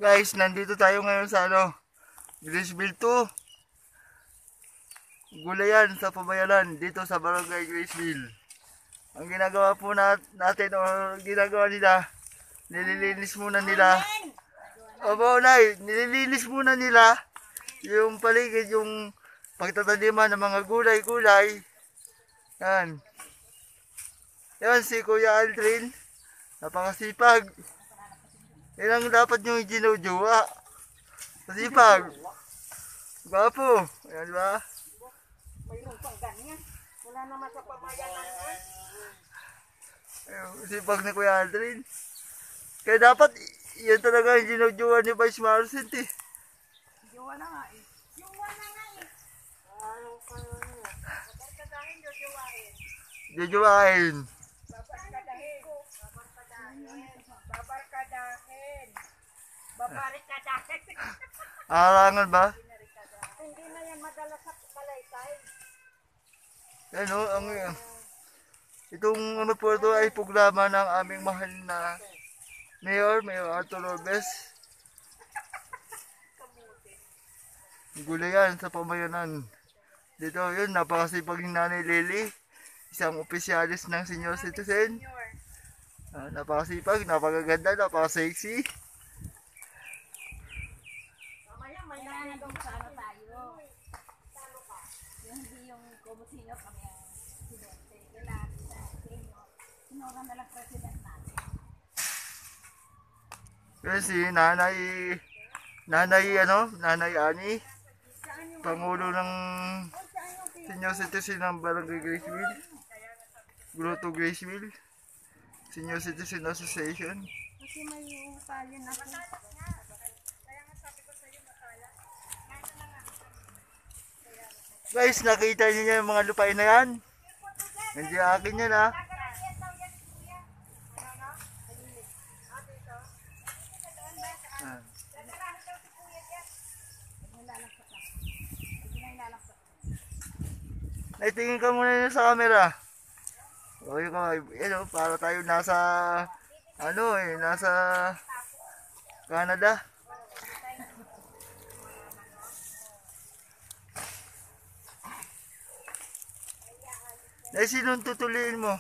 Guys, nandito tayo ngayon sa Graceville 2. Gulayan sa Pamayanan dito sa Barangay Graceville. Ang ginagawa po natin o ginagawa nila, nililinis muna nila. Opo, Nay, nililinis muna nila yung paligid, yung pagtataniman ng mga gulay-gulay. Yan. Yan si Kuya Aldrin. Napakasipag. Yan ang dapat nyo ginujowa. Masipag. Gwapo. Ayan ba? Mayroon pang ganyan. Wala naman sa pamayanan. Masipag ni Kuya Aldrin. Kaya dapat, yan talaga yung ginujowa ni Vice Marcent eh. Jowa na nga eh. Jowa na nga eh. Babarkadahin, jojowain. Jojowain. Babarkadahin. Babarkadahin. Babarkadahin. Arangan ba? Hindi na yan madala sa kalaykay. Yan o, itong po ito ay programa ng aming mahal na Mayor Arthur Robes. Gulayan sa Pamayanan. Dito yun, napakasipag ni Nanay Lily. Isang opisyalis ng senior citizen. Napakasipag, napakaganda, napakasexy. Mamaya may nanandong sa ano tayo. Yung hindi yung kumusino kami ang presidente. Kailangan sa inyo. Sinurang na lang president natin. Yun si Nanay Ani. Pangulo ng senior citizen ng Barangay Graceville. Grotto Graceville. Senior Citizen Association. Kasi may upayan ako. Guys, nakita niyo yung mga lupain na yan? Hindi akin yan ha. Naitingin ka muna yun sa camera. Okay ka, para tayo nasa, nasa Canada. Ay, sinong tutuliin mo?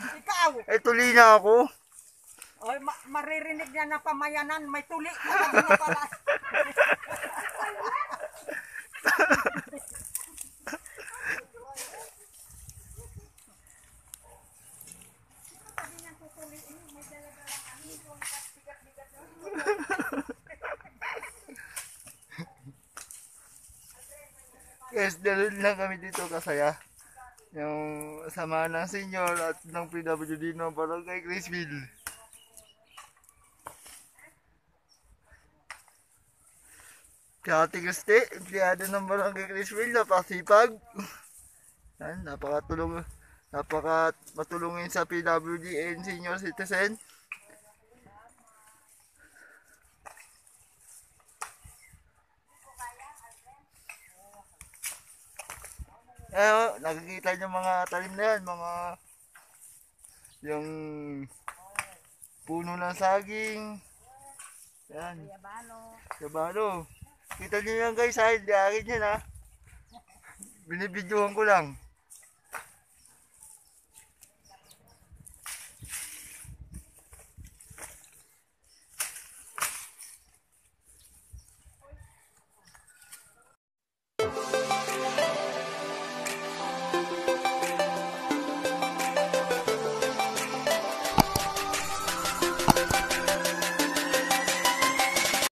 Ikaw! Ay, tuli na ako. Oy, maririnig niya na pamayanan, may tuli na pala. Yes, dahil lang kami dito kasaya. Yung sama ng senior at ng PWD ng Barangay Graceville. Kaya Ate Christy, empleyado ng Barangay Graceville, napakasipag. Yan, napakamatulungin sa PWD and senior citizen. Nakikita niyo mga talim na yan, yung puno ng saging. Yan. Yabano. Kita niyo yan guys ha, hindi akin yan ha. Binibidyohan ko lang.